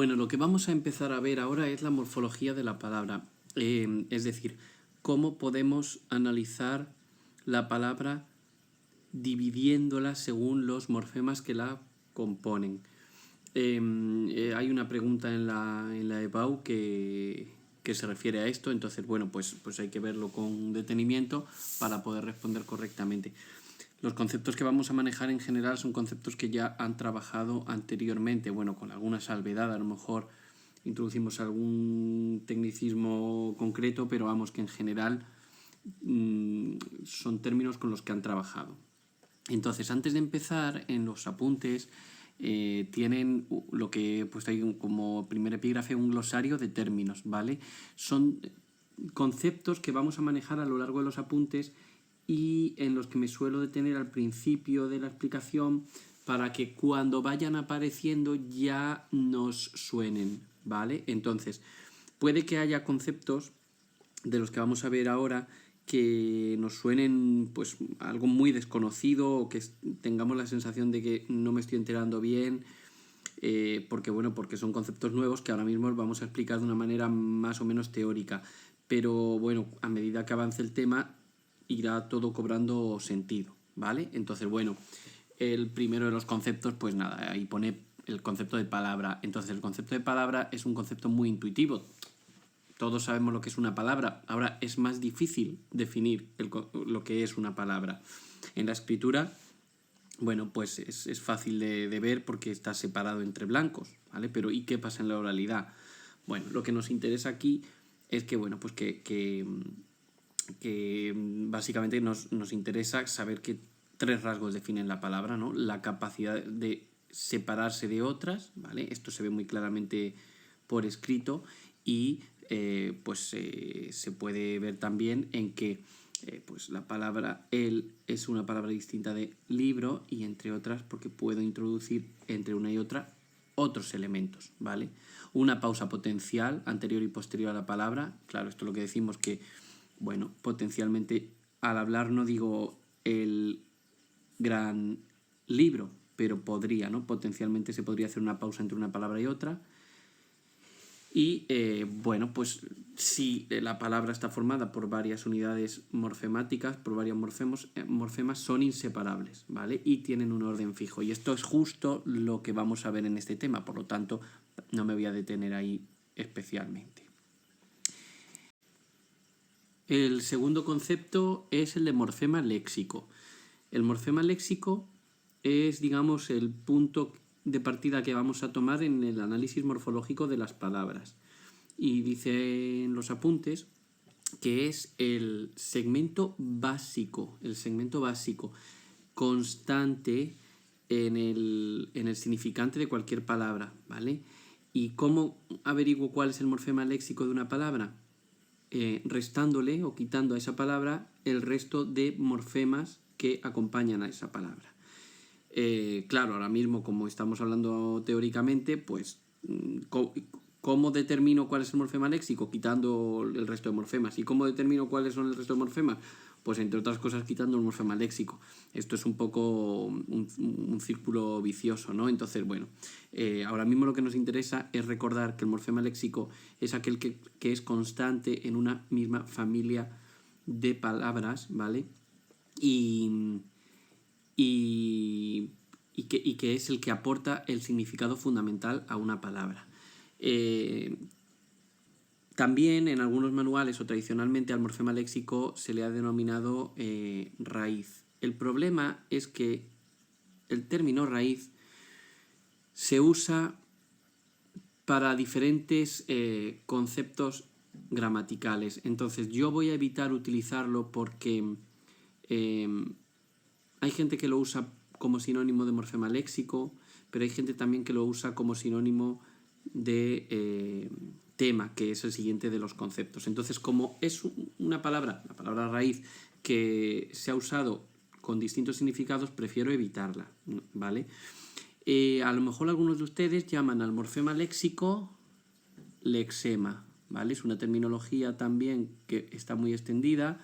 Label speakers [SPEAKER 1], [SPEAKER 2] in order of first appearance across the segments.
[SPEAKER 1] Bueno, lo que vamos a empezar a ver ahora es la morfología de la palabra, es decir, cómo podemos analizar la palabra dividiéndola según los morfemas que la componen. Hay una pregunta en la EBAU que se refiere a esto, entonces, bueno, pues hay que verlo con detenimiento para poder responder correctamente. Los conceptos que vamos a manejar en general son conceptos que ya han trabajado anteriormente, bueno, con alguna salvedad, a lo mejor introducimos algún tecnicismo concreto, pero vamos que en general son términos con los que han trabajado. Entonces, antes de empezar, en los apuntes tienen lo que he puesto ahí como primer epígrafe, un glosario de términos, ¿vale? Son conceptos que vamos a manejar a lo largo de los apuntes y en los que me suelo detener al principio de la explicación para que cuando vayan apareciendo ya nos suenen, ¿vale? Entonces, puede que haya conceptos de los que vamos a ver ahora que nos suenen pues algo muy desconocido o que tengamos la sensación de que no me estoy enterando bien, porque son conceptos nuevos que ahora mismo vamos a explicar de una manera más o menos teórica. Pero bueno, a medida que avance el tema irá todo cobrando sentido, ¿vale? Entonces, bueno, el primero de los conceptos, pues nada, ahí pone el concepto de palabra. Entonces, el concepto de palabra es un concepto muy intuitivo. Todos sabemos lo que es una palabra. Ahora es más difícil definir lo que es una palabra. En la escritura, bueno, pues es fácil de ver porque está separado entre blancos, ¿vale? Pero ¿y qué pasa en la oralidad? Bueno, lo que nos interesa aquí es que, bueno, pues que básicamente nos interesa saber que 3 rasgos definen la palabra, ¿no? La capacidad de separarse de otras, ¿vale? Esto se ve muy claramente por escrito y se puede ver también en que pues la palabra el es una palabra distinta de libro y entre otras porque puedo introducir entre una y otra otros elementos, ¿vale? Una pausa potencial anterior y posterior a la palabra, claro, esto es lo que decimos que, bueno, potencialmente al hablar no digo el gran libro, pero podría, ¿no? Potencialmente se podría hacer una pausa entre una palabra y otra. Y bueno, pues si la palabra está formada por varias unidades morfemáticas, por varios morfemas, son inseparables, ¿vale? Y tienen un orden fijo. Y esto es justo lo que vamos a ver en este tema, por lo tanto, no me voy a detener ahí especialmente. El segundo concepto es el de morfema léxico. El morfema léxico es, digamos, el punto de partida que vamos a tomar en el análisis morfológico de las palabras. Y dice en los apuntes que es el segmento básico constante en el significante de cualquier palabra, ¿vale? ¿Y cómo averiguo cuál es el morfema léxico de una palabra? Restándole o quitando a esa palabra el resto de morfemas que acompañan a esa palabra. Claro, ahora mismo como estamos hablando teóricamente, pues ¿cómo determino cuál es el morfema léxico? Quitando el resto de morfemas. ¿Y cómo determino cuáles son el resto de morfemas? Pues entre otras cosas quitando el morfema léxico. Esto es un poco un círculo vicioso, ¿no? Entonces, bueno, ahora mismo lo que nos interesa es recordar que el morfema léxico es aquel que es constante en una misma familia de palabras, ¿vale? Y que es el que aporta el significado fundamental a una palabra. También en algunos manuales o tradicionalmente al morfema léxico se le ha denominado raíz. El problema es que el término raíz se usa para diferentes conceptos gramaticales. Entonces yo voy a evitar utilizarlo porque hay gente que lo usa como sinónimo de morfema léxico, pero hay gente también que lo usa como sinónimo de tema, que es el siguiente de los conceptos. Entonces, como es una palabra, la palabra raíz, que se ha usado con distintos significados, prefiero evitarla, ¿vale? A lo mejor algunos de ustedes llaman al morfema léxico lexema, ¿vale? Es una terminología también que está muy extendida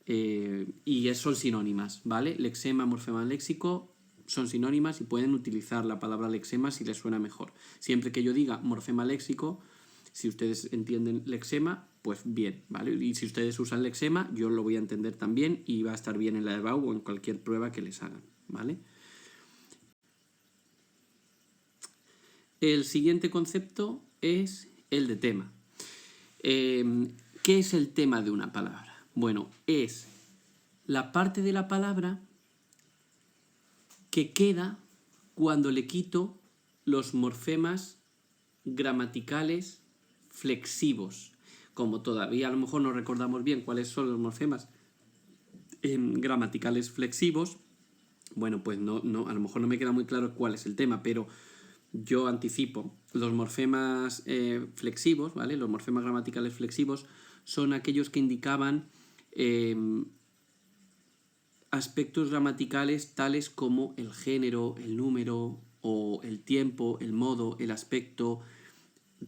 [SPEAKER 1] y son sinónimas, ¿vale? Lexema, morfema léxico, son sinónimas y pueden utilizar la palabra lexema si les suena mejor. Siempre que yo diga morfema léxico, si ustedes entienden lexema, pues bien, ¿vale? Y si ustedes usan lexema, yo lo voy a entender también y va a estar bien en la EBAU o en cualquier prueba que les hagan, ¿vale? El siguiente concepto es el de tema. ¿Qué es el tema de una palabra? Bueno, es la parte de la palabra que queda cuando le quito los morfemas gramaticales flexivos. Como todavía a lo mejor no recordamos bien cuáles son los morfemas gramaticales flexivos, bueno, pues no, a lo mejor no me queda muy claro cuál es el tema, pero yo anticipo. Los morfemas flexivos, ¿vale? Los morfemas gramaticales flexivos son aquellos que indicaban aspectos gramaticales tales como el género, el número o el tiempo, el modo, el aspecto,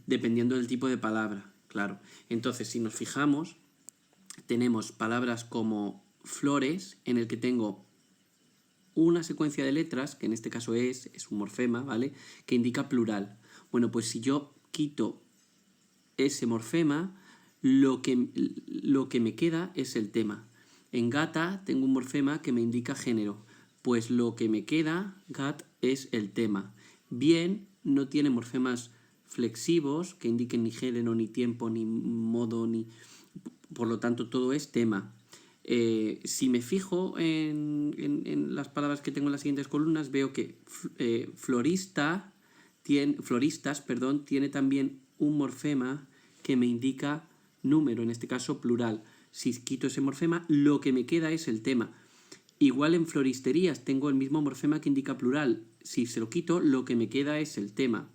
[SPEAKER 1] dependiendo del tipo de palabra, claro. Entonces, si nos fijamos, tenemos palabras como flores, en el que tengo una secuencia de letras, que en este caso es un morfema, ¿vale?, que indica plural. Bueno, pues si yo quito ese morfema, lo que me queda es el tema. En gata tengo un morfema que me indica género, pues lo que me queda, gat, es el tema. Bien no tiene morfemas flexivos que indiquen ni género, ni tiempo, ni modo, ni... Por lo tanto, todo es tema. Si me fijo en las palabras que tengo en las siguientes columnas, veo que floristas, tiene también un morfema que me indica número, en este caso plural. Si quito ese morfema, lo que me queda es el tema. Igual en floristerías tengo el mismo morfema que indica plural. Si se lo quito, lo que me queda es el tema.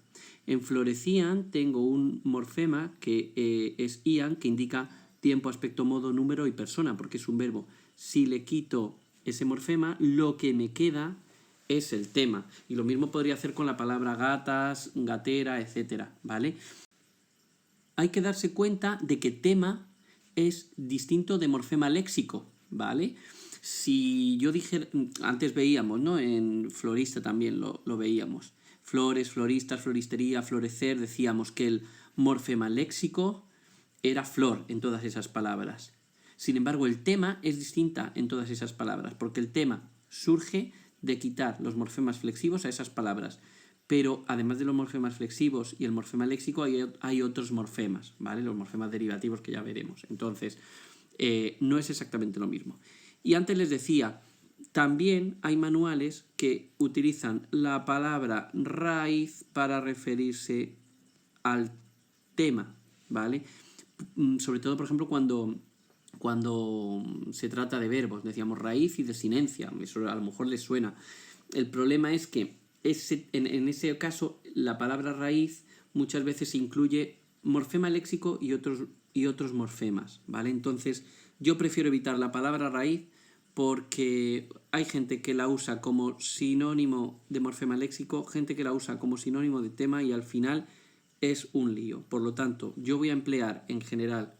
[SPEAKER 1] En florecían tengo un morfema que es ian, que indica tiempo, aspecto, modo, número y persona, porque es un verbo. Si le quito ese morfema, lo que me queda es el tema. Y lo mismo podría hacer con la palabra gatas, gatera, etcétera, ¿vale? Hay que darse cuenta de que tema es distinto de morfema léxico, ¿vale? Si yo dijera, antes veíamos, ¿no? En florista también lo veíamos. Flores, floristas, floristería, florecer, decíamos que el morfema léxico era flor en todas esas palabras. Sin embargo, el tema es distinta en todas esas palabras, porque el tema surge de quitar los morfemas flexivos a esas palabras. Pero además de los morfemas flexivos y el morfema léxico, hay otros morfemas, ¿vale? Los morfemas derivativos que ya veremos. Entonces, no es exactamente lo mismo. Y antes les decía, también hay manuales que utilizan la palabra raíz para referirse al tema, ¿vale? Sobre todo, por ejemplo, cuando se trata de verbos, decíamos raíz y desinencia, eso a lo mejor les suena. El problema es que en ese caso la palabra raíz muchas veces incluye morfema léxico y otros morfemas, ¿vale? Entonces yo prefiero evitar la palabra raíz porque hay gente que la usa como sinónimo de morfema léxico, gente que la usa como sinónimo de tema y al final es un lío. Por lo tanto, yo voy a emplear en general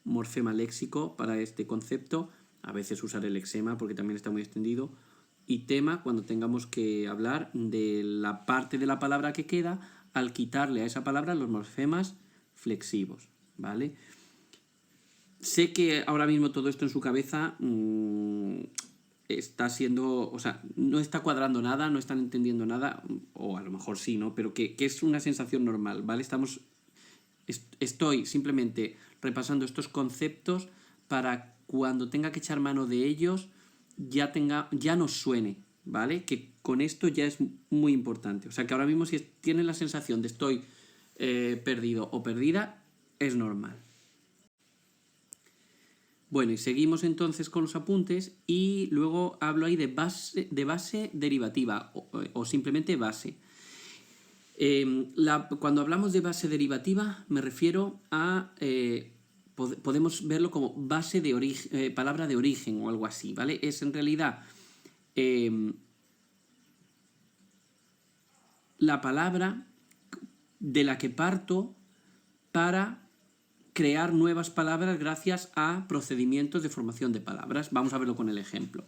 [SPEAKER 1] morfema léxico para este concepto, a veces usar el lexema porque también está muy extendido, y tema cuando tengamos que hablar de la parte de la palabra que queda al quitarle a esa palabra los morfemas flexivos, ¿vale? Sé que ahora mismo todo esto en su cabeza está siendo, o sea, no está cuadrando nada, no están entendiendo nada, o a lo mejor sí, ¿no? Pero que es una sensación normal, ¿vale? Estoy simplemente repasando estos conceptos para cuando tenga que echar mano de ellos ya nos suene, ¿vale? Que con esto ya es muy importante. O sea, que ahora mismo si tienes la sensación de estoy perdido o perdida, es normal. Bueno, y seguimos entonces con los apuntes y luego hablo ahí de base derivativa o simplemente base. Cuando hablamos de base derivativa me refiero a... podemos verlo como base de origen, palabra de origen o algo así, ¿vale? Es en realidad la palabra de la que parto para crear nuevas palabras gracias a procedimientos de formación de palabras. Vamos a verlo con el ejemplo.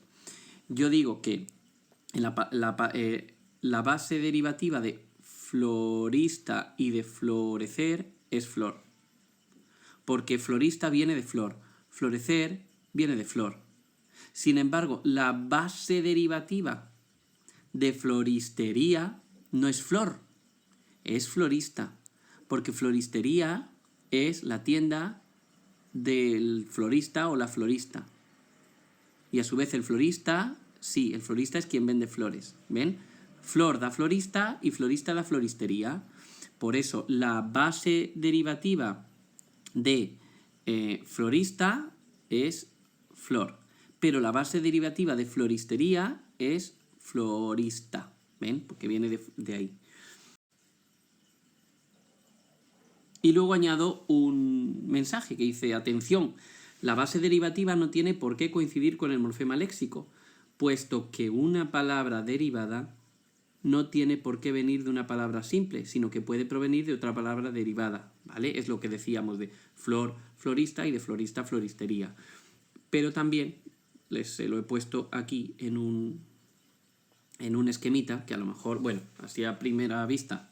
[SPEAKER 1] Yo digo que La base derivativa de florista y de florecer es flor. Porque florista viene de flor, florecer viene de flor. Sin embargo, la base derivativa de floristería no es flor, es florista. Porque floristería es la tienda del florista o la florista. Y a su vez el florista, sí, el florista es quien vende flores. ¿Ven? Flor da florista y florista da floristería. Por eso la base derivativa de florista es flor. Pero la base derivativa de floristería es florista. ¿Ven? Porque viene de ahí. Y luego añado un mensaje que dice, atención, la base derivativa no tiene por qué coincidir con el morfema léxico, puesto que una palabra derivada no tiene por qué venir de una palabra simple, sino que puede provenir de otra palabra derivada, ¿vale? Es lo que decíamos de flor, florista y de florista, floristería. Pero también se lo he puesto aquí en un esquemita que a lo mejor, bueno, así a primera vista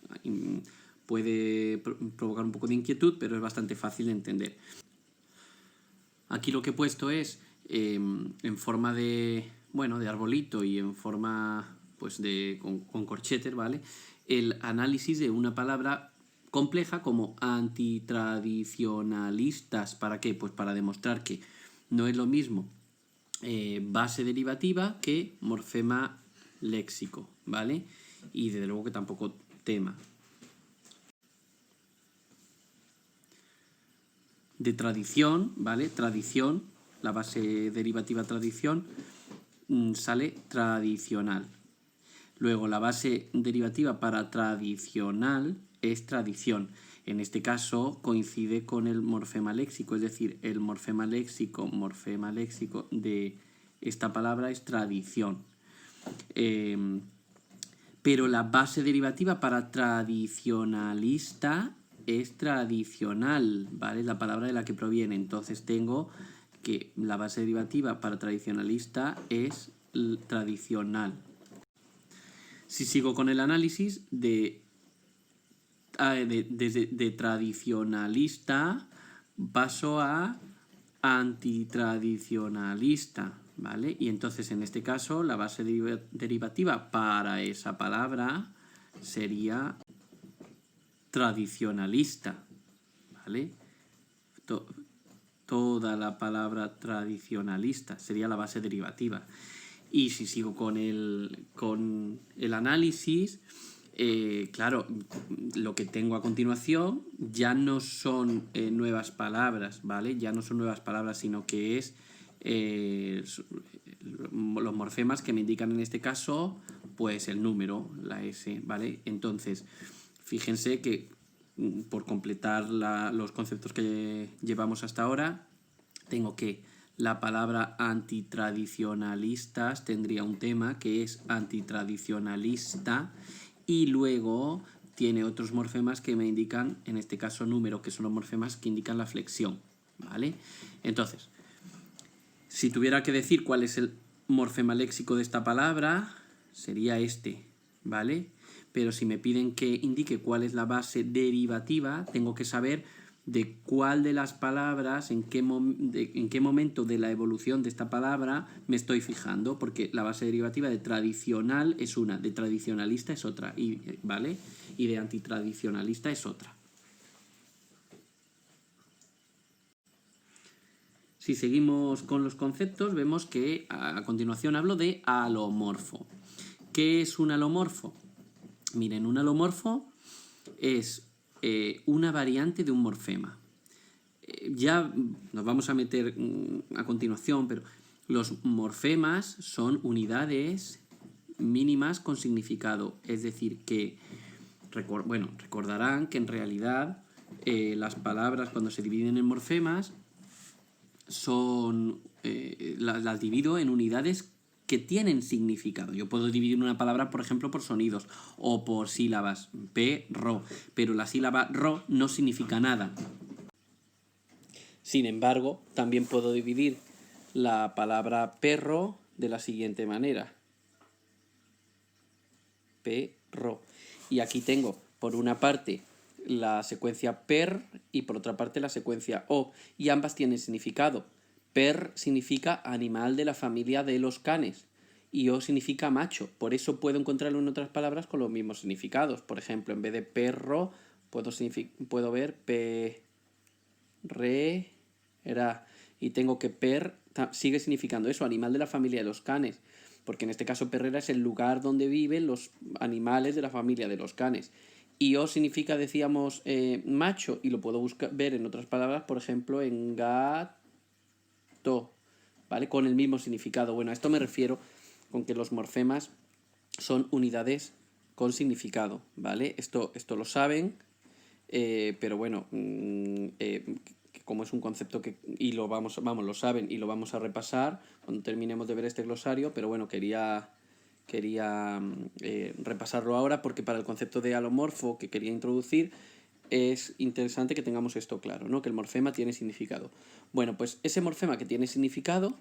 [SPEAKER 1] puede provocar un poco de inquietud, pero es bastante fácil de entender. Aquí lo que he puesto es en forma de, bueno, de arbolito y en forma pues con corchetes, ¿vale? El análisis de una palabra compleja como antitradicionalistas. ¿Para qué? Pues para demostrar que no es lo mismo base derivativa que morfema léxico, ¿vale? Y desde luego que tampoco tema. De tradición, ¿vale? Tradición, la base derivativa tradición, sale tradicional. Luego la base derivativa para tradicional es tradición. En este caso coincide con el morfema léxico, es decir, el morfema léxico de esta palabra es tradición. Pero la base derivativa para tradicionalista es tradicional, ¿vale? La palabra de la que proviene. Entonces tengo que la base derivativa para tradicionalista es tradicional. Si sigo con el análisis de tradicionalista, paso a antitradicionalista, ¿vale? Y entonces en este caso la base derivativa para esa palabra sería tradicionalista, ¿vale? Toda la palabra tradicionalista sería la base derivativa. Y si sigo con el análisis, claro, lo que tengo a continuación ya no son nuevas palabras, ¿vale? Ya no son nuevas palabras, sino que es los morfemas que me indican en este caso, pues el número, la S, ¿vale? Entonces, fíjense que por completar los conceptos que llevamos hasta ahora, tengo que la palabra antitradicionalistas tendría un tema que es antitradicionalista y luego tiene otros morfemas que me indican, en este caso número, que son los morfemas que indican la flexión, ¿vale? Entonces, si tuviera que decir cuál es el morfema léxico de esta palabra, sería este, ¿vale? Pero si me piden que indique cuál es la base derivativa, tengo que saber de cuál de las palabras, en qué momento de la evolución de esta palabra me estoy fijando, porque la base derivativa de tradicional es una, de tradicionalista es otra, ¿vale? Y de antitradicionalista es otra. Si seguimos con los conceptos, vemos que a continuación hablo de alomorfo. ¿Qué es un alomorfo? Miren, un alomorfo es una variante de un morfema. Ya nos vamos a meter a continuación, pero los morfemas son unidades mínimas con significado. Es decir, que recordarán que en realidad las palabras cuando se dividen en morfemas son las divido en unidades que tienen significado. Yo puedo dividir una palabra, por ejemplo, por sonidos o por sílabas, perro, pero la sílaba ro no significa nada. Sin embargo, también puedo dividir la palabra perro de la siguiente manera. perro. Y aquí tengo, por una parte, la secuencia per y por otra parte la secuencia o. Y ambas tienen significado. Per significa animal de la familia de los canes y o significa macho. Por eso puedo encontrarlo en otras palabras con los mismos significados. Por ejemplo, en vez de perro, puedo ver perrera. Y tengo que sigue significando eso, animal de la familia de los canes. Porque en este caso perrera es el lugar donde viven los animales de la familia de los canes. Y o significa, decíamos, macho, y lo puedo ver en otras palabras, por ejemplo, en gato, ¿vale? Con el mismo significado. Bueno, a esto me refiero con que los morfemas son unidades con significado, ¿vale? Esto lo saben, pero bueno, como es un concepto y lo lo saben y lo vamos a repasar cuando terminemos de ver este glosario, pero bueno, quería repasarlo ahora porque para el concepto de alomorfo que quería introducir es interesante que tengamos esto claro, ¿no? Que el morfema tiene significado. Bueno, pues ese morfema que tiene significado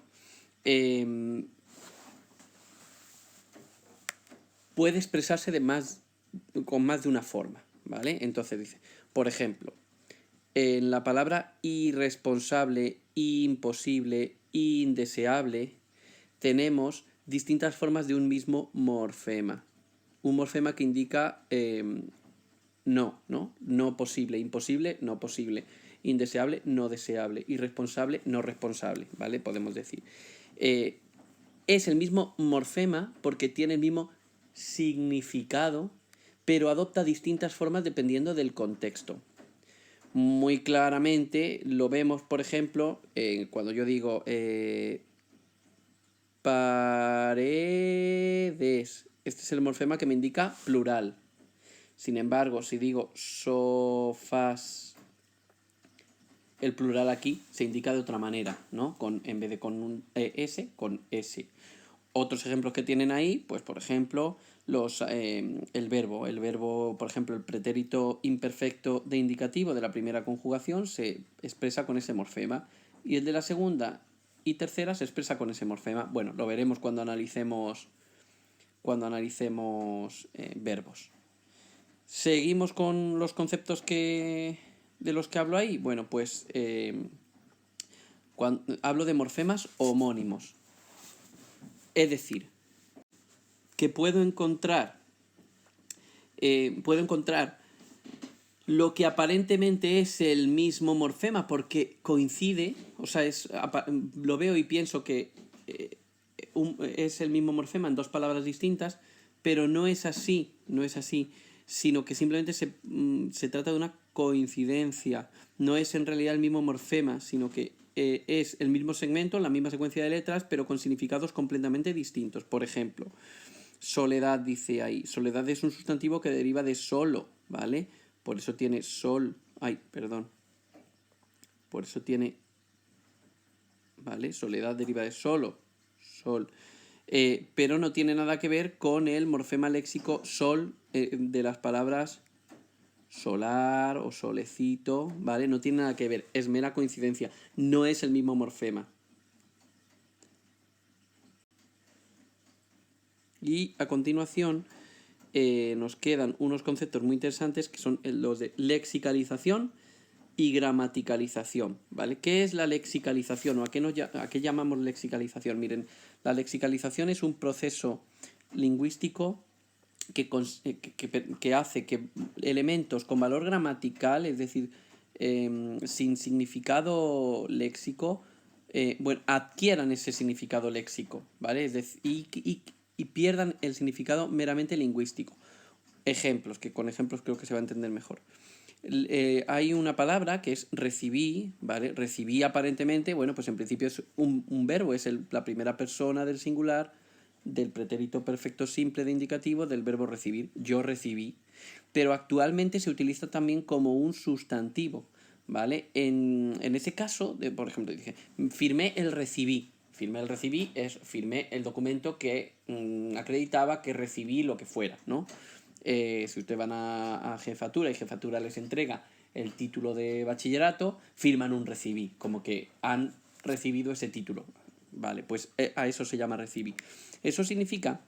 [SPEAKER 1] puede expresarse con más de una forma, ¿vale? Entonces dice, por ejemplo, en la palabra irresponsable, imposible, indeseable, tenemos distintas formas de un mismo morfema. Un morfema que indica no posible, imposible, no posible, indeseable, no deseable, irresponsable, no responsable, ¿vale? Podemos decir. Es el mismo morfema porque tiene el mismo significado, pero adopta distintas formas dependiendo del contexto. Muy claramente lo vemos, por ejemplo, cuando yo digo paredes. Este es el morfema que me indica plural. Sin embargo, si digo sofás, el plural aquí se indica de otra manera, ¿no? En vez de con un S, con S. Otros ejemplos que tienen ahí, pues por ejemplo, el verbo, por ejemplo, el pretérito imperfecto de indicativo de la primera conjugación se expresa con ese morfema y el de la segunda y tercera se expresa con ese morfema. Bueno, lo veremos cuando analicemos verbos. Seguimos con los conceptos de los que hablo ahí. Bueno, pues hablo de morfemas homónimos. Es decir, que puedo encontrar lo que aparentemente es el mismo morfema porque coincide, o sea, lo veo y pienso que es el mismo morfema en dos palabras distintas, pero no es así, sino que simplemente se trata de una coincidencia, no es en realidad el mismo morfema, sino que es el mismo segmento, la misma secuencia de letras, pero con significados completamente distintos. Por ejemplo, soledad dice ahí, soledad es un sustantivo que deriva de solo, ¿vale? Por eso tiene por eso tiene, ¿vale? Soledad deriva de solo, sol. Pero no tiene nada que ver con el morfema léxico sol de las palabras solar o solecito, ¿vale? No tiene nada que ver, es mera coincidencia, no es el mismo morfema. Y a continuación nos quedan unos conceptos muy interesantes que son los de lexicalización y gramaticalización, ¿vale? ¿Qué es la lexicalización o a qué llamamos lexicalización? Miren, la lexicalización es un proceso lingüístico que hace que elementos con valor gramatical, es decir, sin significado léxico, adquieran ese significado léxico, ¿vale? Es decir, y pierdan el significado meramente lingüístico. Ejemplos, que con ejemplos creo que se va a entender mejor. Hay una palabra que es recibí, ¿vale? Recibí aparentemente, bueno, pues en principio es un verbo, es la primera persona del singular del pretérito perfecto simple de indicativo del verbo recibir. Yo recibí. Pero actualmente se utiliza también como un sustantivo, ¿vale? En ese caso, por ejemplo, dije, firmé el recibí. Firmé el recibí es firmé el documento que acreditaba que recibí lo que fuera, ¿no? Si ustedes van a jefatura y jefatura les entrega el título de bachillerato, firman un recibí, como que han recibido ese título. Vale, pues a eso se llama recibí. Eso significa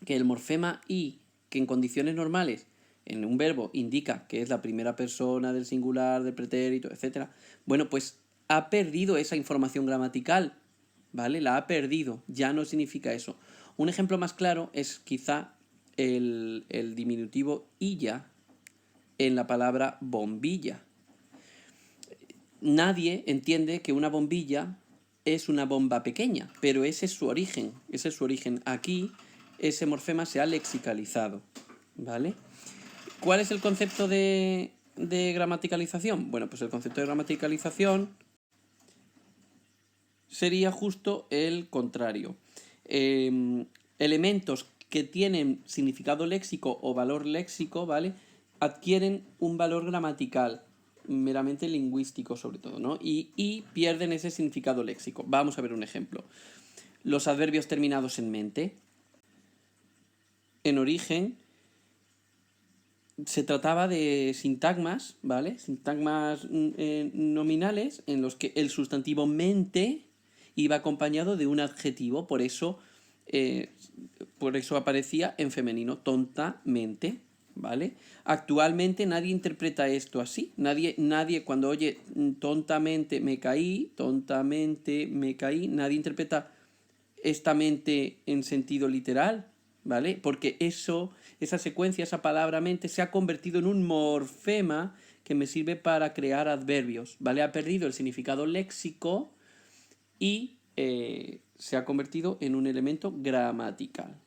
[SPEAKER 1] que el morfema i que en condiciones normales en un verbo indica que es la primera persona del singular, del pretérito, etc. Bueno, pues ha perdido esa información gramatical, ¿vale? La ha perdido, ya no significa eso. Un ejemplo más claro es quizá el diminutivo illa en la palabra bombilla. Nadie entiende que una bombilla es una bomba pequeña, pero ese es su origen, ese es su origen. Aquí ese morfema se ha lexicalizado, ¿vale? ¿Cuál es el concepto de gramaticalización? Bueno, pues el concepto de gramaticalización sería justo el contrario. Elementos que tienen significado léxico o valor léxico, ¿vale? Adquieren un valor gramatical, meramente lingüístico sobre todo, ¿no? Y pierden ese significado léxico. Vamos a ver un ejemplo. Los adverbios terminados en mente. En origen se trataba de sintagmas, ¿vale? Sintagmas nominales en los que el sustantivo mente iba acompañado de un adjetivo, por eso aparecía en femenino, tontamente, ¿vale? Actualmente nadie interpreta esto así. Nadie cuando oye tontamente me caí, nadie interpreta esta mente en sentido literal, ¿vale? Porque esa secuencia, esa palabra mente, se ha convertido en un morfema que me sirve para crear adverbios, ¿vale? Ha perdido el significado léxico y se ha convertido en un elemento gramatical.